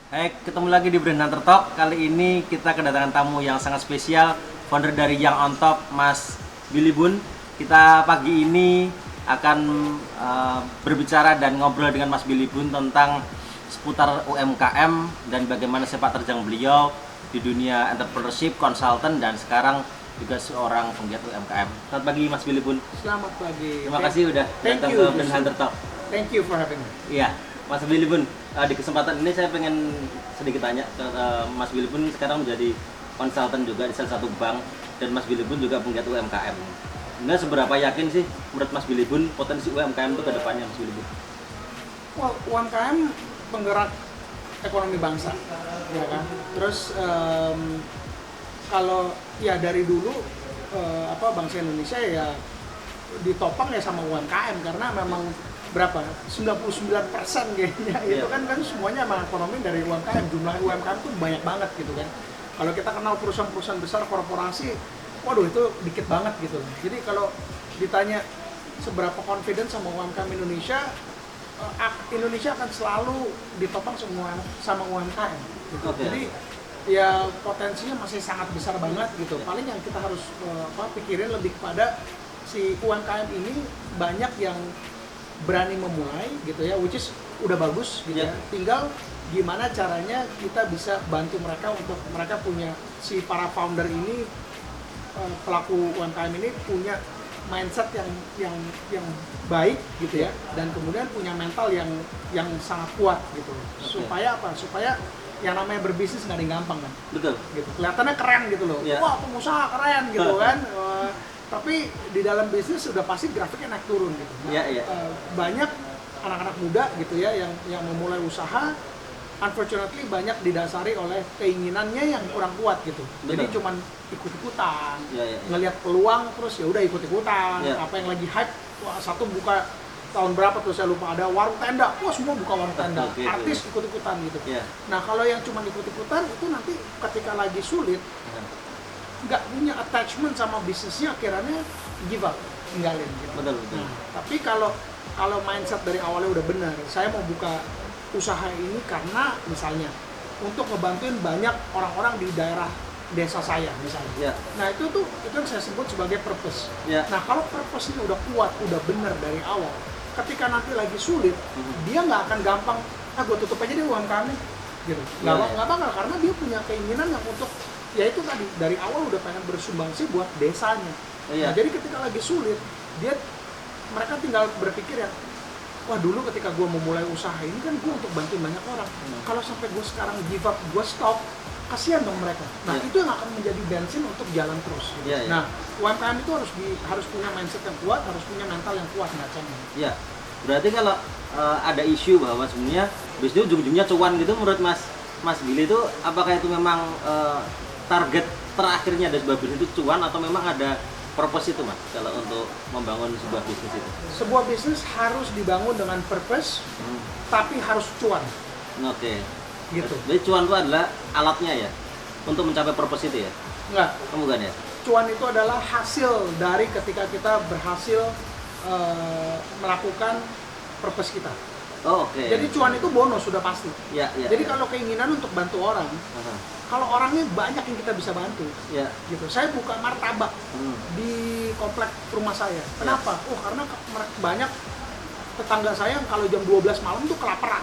Hai, ketemu lagi di Brand Hunter Talk. Kali ini kita kedatangan tamu yang sangat spesial, founder dari Young on Top, Mas Billy Bun. Kita pagi ini akan berbicara dan ngobrol dengan Mas Billy Bun tentang seputar UMKM dan bagaimana sepak terjang beliau di dunia entrepreneurship, consultant, dan sekarang juga seorang penggiat UMKM. Selamat pagi Mas Billy Bun. Selamat pagi. Terima kasih udah datang ke Brand Hunter Talk. Thank you for having me. Iya, Mas Billy Bun, di kesempatan ini saya pengen sedikit tanya ke Mas Billy Bun sekarang menjadi konsultan juga di salah satu bank, dan Mas Billy Bun juga penggiat UMKM. Nah, seberapa yakin sih menurut Mas Billy Bun potensi UMKM itu ke depannya, Mas Billy Bun? Well, UMKM penggerak ekonomi bangsa, ya kan. Terus kalau ya dari dulu bangsa Indonesia ya ditopang ya sama UMKM karena memang berapa 99% kayaknya itu kan semuanya emang ekonomi dari UMKM. Jumlah UMKM tuh banyak banget gitu kan. Kalau kita kenal perusahaan-perusahaan besar korporasi, waduh itu dikit banget gitu. Jadi kalau ditanya seberapa confident sama UMKM Indonesia, Indonesia akan selalu ditopang semua sama UMKM gitu. Okay. Jadi ya potensinya masih sangat besar banget gitu. Paling yang kita harus pikirin lebih kepada si UMKM ini banyak yang berani memulai gitu ya, which is udah bagus gitu ya. Tinggal gimana caranya kita bisa bantu mereka untuk mereka punya si para founder ini, pelaku UMKM ini punya mindset yang baik gitu ya, dan kemudian punya mental yang sangat kuat gitu. Supaya apa? Supaya yang namanya berbisnis nggak ada yang gampang kan. Betul. Gitu. Kelihatannya keren gitu loh. Wah, pengusaha keren gitu kan. Tapi di dalam bisnis sudah pasti grafiknya naik turun gitu. Banyak anak-anak muda gitu ya yang memulai usaha, unfortunately banyak didasari oleh keinginannya yang kurang kuat gitu. Jadi cuman ikut-ikutan, ngelihat peluang terus ya udah ikut-ikutan. Apa yang lagi hype, wah satu buka tahun berapa tuh saya lupa, ada warung tenda, wah semua buka warung tenda, artis ikut-ikutan gitu. Nah kalau yang cuma ikut-ikutan itu nanti ketika lagi sulit, nggak punya attachment sama bisnisnya, akhirnya give up, tinggalin gitu. Betul. Nah, tapi kalau mindset dari awalnya udah benar, saya mau buka usaha ini karena misalnya untuk ngebantuin banyak orang-orang di daerah desa saya misalnya. Nah itu yang saya sebut sebagai purpose. Nah kalau purpose-nya udah kuat, udah benar dari awal, ketika nanti lagi sulit, dia nggak akan gampang, gue tutup aja deh UMKM-nya gitu. Nggak bakal, karena dia punya keinginan yang untuk ya itu tadi, dari awal udah pengen bersumbangsi buat desanya. Nah, jadi ketika lagi sulit, mereka tinggal berpikir ya, wah dulu ketika gue memulai usaha ini kan gue untuk bantu banyak orang. Kalau sampai gue sekarang give up, gue stop, kasihan dong mereka. Nah itu yang akan menjadi bensin untuk jalan terus. Gitu. Nah UMKM itu harus punya mindset yang kuat, harus punya mental yang kuat bacanya. Berarti kalau ada isu bahwa sebenarnya bisnis ujung-ujungnya cuan gitu, menurut Mas Billy itu apakah itu memang target terakhirnya dari sebuah bisnis itu cuan, atau memang ada purpose itu Mas kalau untuk membangun sebuah bisnis itu? Sebuah bisnis harus dibangun dengan purpose, tapi harus cuan. Gitu. Jadi cuan itu adalah alatnya ya untuk mencapai purpose itu ya? Enggak. Bukan ya? Cuan itu adalah hasil dari ketika kita berhasil melakukan purpose kita. Jadi cuan itu bonus sudah pasti. Jadi kalau keinginan untuk bantu orang, kalau orangnya banyak yang kita bisa bantu, gitu. Saya buka martabak di komplek rumah saya. Kenapa? Karena banyak tetangga saya yang kalau jam 12 malam tuh kelaparan.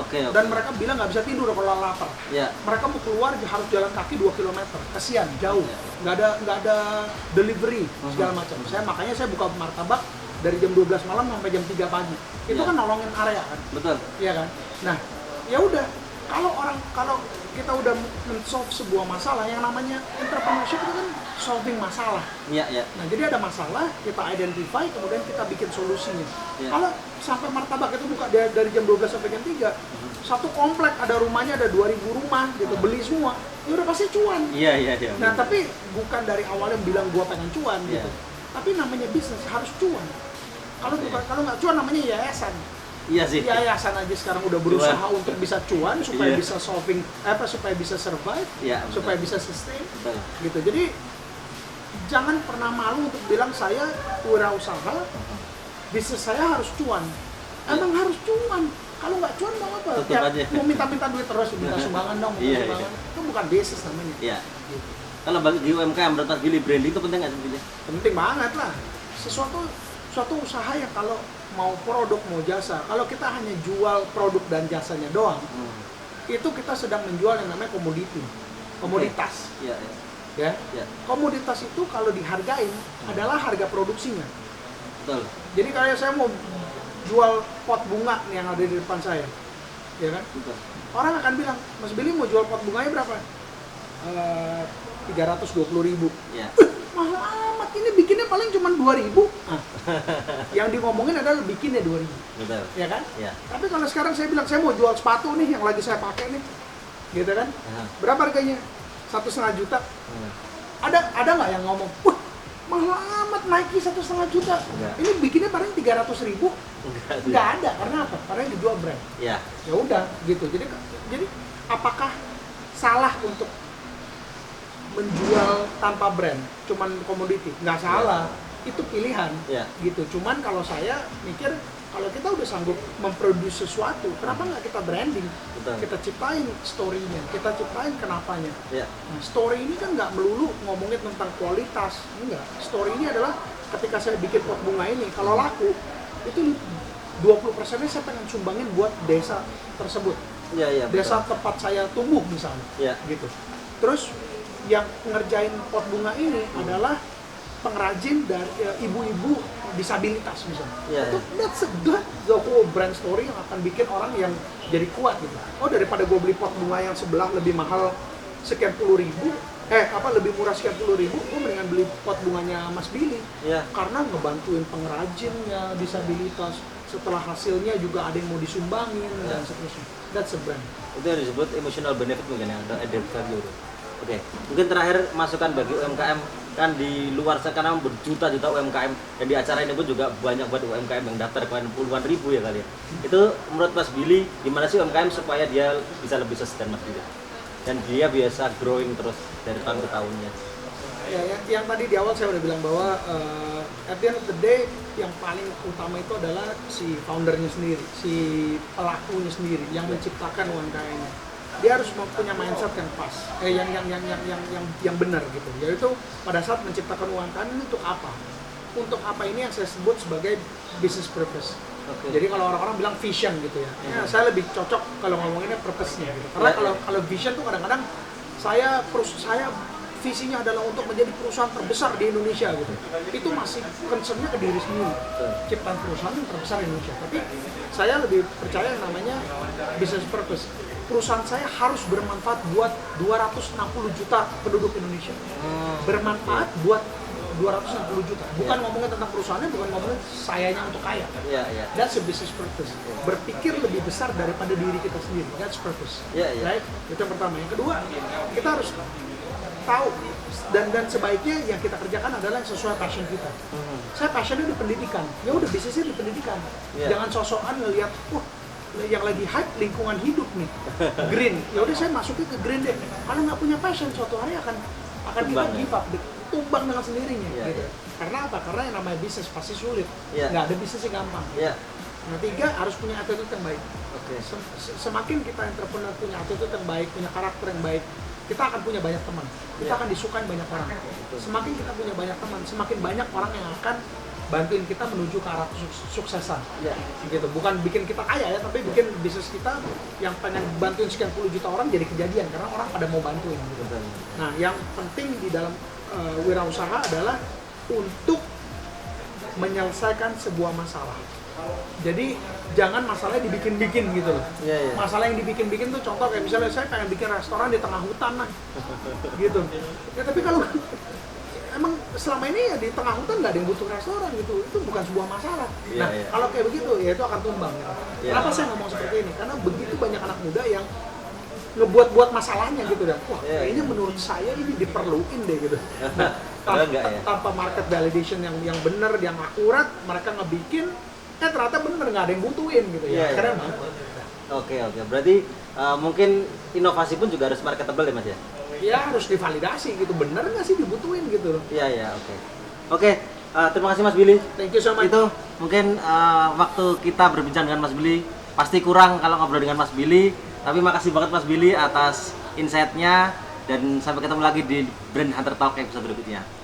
Dan mereka bilang nggak bisa tidur kalau lapar. Mereka mau keluar harus jalan kaki 2 km. Kasihan, jauh. Nggak ada delivery segala macam. Makanya saya buka martabak dari jam 12 malam sampai jam 3 pagi. Itu kan nolongin area kan? Betul. Iya kan? Nah, ya udah, kalau kita udah men-solve sebuah masalah, yang namanya entrepreneurship itu kan solving masalah. Nah, jadi ada masalah, kita identify, kemudian kita bikin solusinya. Kalau sampai martabak itu buka dari jam 12 sampai jam 3, satu komplek ada rumahnya, ada 2000 rumah gitu, beli semua, ya udah pasti cuan. Nah, tapi bukan dari awalnya bilang gua pengen cuan gitu. Tapi namanya bisnis harus cuan. Kalau nggak cuan namanya yayasan. Yayasan aja sekarang udah berusaha untuk bisa cuan supaya bisa supaya bisa survive, supaya bisa sustain. Gitu. Jadi jangan pernah malu untuk bilang saya wirausaha, bisnis saya harus cuan. Emang harus cuan. Kalau nggak cuan mau apa? tutup aja. Mau minta duit terus, minta sumbangan dong, minta sumbangan. Itu bukan bisnis namanya. Iya. Gitu. Kalau bagi UMKM menurut Mas Billy, branding itu penting nggak sih Billy? Penting banget lah. Suatu usaha yang kalau mau produk mau jasa, kalau kita hanya jual produk dan jasanya doang, itu kita sedang menjual yang namanya komoditas. Iya. Ya. Komoditas itu kalau dihargain adalah harga produksinya. Betul. Jadi kalau saya mau jual pot bunga nih yang ada di depan saya, ya kan? Betul. Orang akan bilang, Mas Billy mau jual pot bunganya berapa? 320.000. Iya. Mahal amat, ini bikinnya paling cuma 2.000. Yang diomongin adalah bikinnya 2.000. Betul. Ya kan? Iya. Tapi kalau sekarang saya bilang, saya mau jual sepatu nih yang lagi saya pakai nih, gitu kan? Berapa harganya? 1,5 juta. Ada nggak yang ngomong, wah mahal amat Nike 1,5 juta. Enggak. Ini bikinnya paling 300.000. Nggak ada, karena apa? Karena yang dijual brand. Iya. Ya udah gitu. Jadi apakah salah untuk menjual tanpa brand, cuman komoditi? Nggak salah, itu pilihan. Gitu. Cuman kalau saya mikir, kalau kita udah sanggup memproduksi sesuatu, kenapa nggak kita branding? Betul. Kita ciptain story-nya, kita ciptain kenapanya. Nah, story ini kan nggak melulu ngomongin tentang kualitas, enggak. Story ini adalah ketika saya bikin pot bunga ini, kalau laku, itu 20%-nya saya pengen sumbangin buat desa tersebut. Iya, Desa tempat saya tumbuh misalnya. Gitu. Terus yang ngerjain pot bunga ini adalah pengrajin dari ibu-ibu disabilitas misalnya. That's the whole brand story yang akan bikin orang yang jadi kuat gitu. Oh, daripada gue beli pot bunga yang sebelah lebih mahal sekian puluh ribu, lebih murah sekian puluh ribu, gue mendingan beli pot bunganya Mas Billy. Karena ngebantuin pengrajinnya disabilitas. Setelah hasilnya juga ada yang mau disumbangin dan seterusnya. That's a brand. Itu yang disebut emotional benefit mungkin ya, atau added value. Oke, mungkin terakhir masukan bagi UMKM, kan di luar sekarang berjuta-juta UMKM, dan di acara ini pun juga banyak buat UMKM yang daftar, puluhan ribu ya kali ya. Itu menurut Mas Billy, gimana sih UMKM supaya dia bisa lebih sustain Mas Billy? Dan dia biasa growing terus dari tahun ke tahunnya. Ya, yang tadi di awal saya udah bilang bahwa at the end of the day, yang paling utama itu adalah si foundernya sendiri, si pelakunya sendiri, yang menciptakan UMKM-nya. Dia harus punya mindset yang pas, yang benar gitu. Yaitu pada saat menciptakan UMKM ini untuk apa? Untuk apa ini yang saya sebut sebagai business purpose. Jadi kalau orang-orang bilang vision gitu ya, saya lebih cocok kalau ngomonginnya purpose-nya gitu. Karena kalau vision tuh kadang-kadang saya visinya adalah untuk menjadi perusahaan terbesar di Indonesia gitu. Itu masih concern-nya ke diri sendiri. Ciptaan perusahaan yang terbesar di Indonesia. Tapi saya lebih percaya yang namanya business purpose. Perusahaan saya harus bermanfaat buat 260 juta penduduk Indonesia. Bermanfaat buat 260 juta. Bukan ngomongin tentang perusahaannya, bukan ngomongin sayanya untuk kaya. That's a business purpose. Berpikir lebih besar daripada diri kita sendiri. That's purpose. Right? Itu yang pertama. Yang kedua, kita harus tahu dan sebaiknya yang kita kerjakan adalah yang sesuai passion kita. Saya passionnya di pendidikan. Ya udah, bisnisnya di pendidikan. Jangan sosokan ngelihat, yang lagi hype lingkungan hidup nih, green. Ya udah, saya masuknya ke green deh. Kalau nggak punya passion, suatu hari akan kita give up, tumbang dengan sendirinya. Gitu. Karena apa? Karena yang namanya bisnis pasti sulit. Nggak ada bisnis yang gampang. Yang tiga, harus punya attitude yang baik. Semakin kita entrepreneur punya attitude yang baik, punya karakter yang baik, kita akan punya banyak teman. Kita akan disukai banyak orang. Semakin kita punya banyak teman, semakin banyak orang yang akan bantuin kita menuju ke arah suksesan. Gitu. Bukan bikin kita kaya ya, tapi bikin bisnis kita yang pengen bantuin sekian puluh juta orang jadi kejadian karena orang pada mau bantuin. Gitu. Nah, yang penting di dalam wirausaha adalah untuk menyelesaikan sebuah masalah. Jadi jangan masalahnya dibikin-bikin gitu loh. Masalah yang dibikin-bikin tuh contoh kayak misalnya saya pengen bikin restoran di tengah hutan lah, gitu. Ya tapi kalau emang selama ini ya di tengah hutan nggak ada yang butuh restoran gitu, itu bukan sebuah masalah. Nah kalau kayak begitu ya itu akan tumbang. Gitu. Kenapa saya ngomong seperti ini? Karena begitu banyak anak muda yang ngebuat masalahnya gitu dan wah kayaknya menurut saya ini diperluin deh gitu. Nah, tanpa market validation yang benar, yang akurat, mereka ngebikin ternyata bener nggak ada yang butuhin gitu ya. Keren banget. Oke. Berarti mungkin inovasi pun juga harus marketable ya Mas ya? Ya harus divalidasi gitu, bener nggak sih dibutuhin gitu. Oke, terima kasih Mas Billy. Thank you so much. Itu mungkin waktu kita berbincang dengan Mas Billy pasti kurang kalau ngobrol dengan Mas Billy. Tapi makasih banget Mas Billy atas insight-nya, dan sampai ketemu lagi di Brand Hunter Talk episode berikutnya.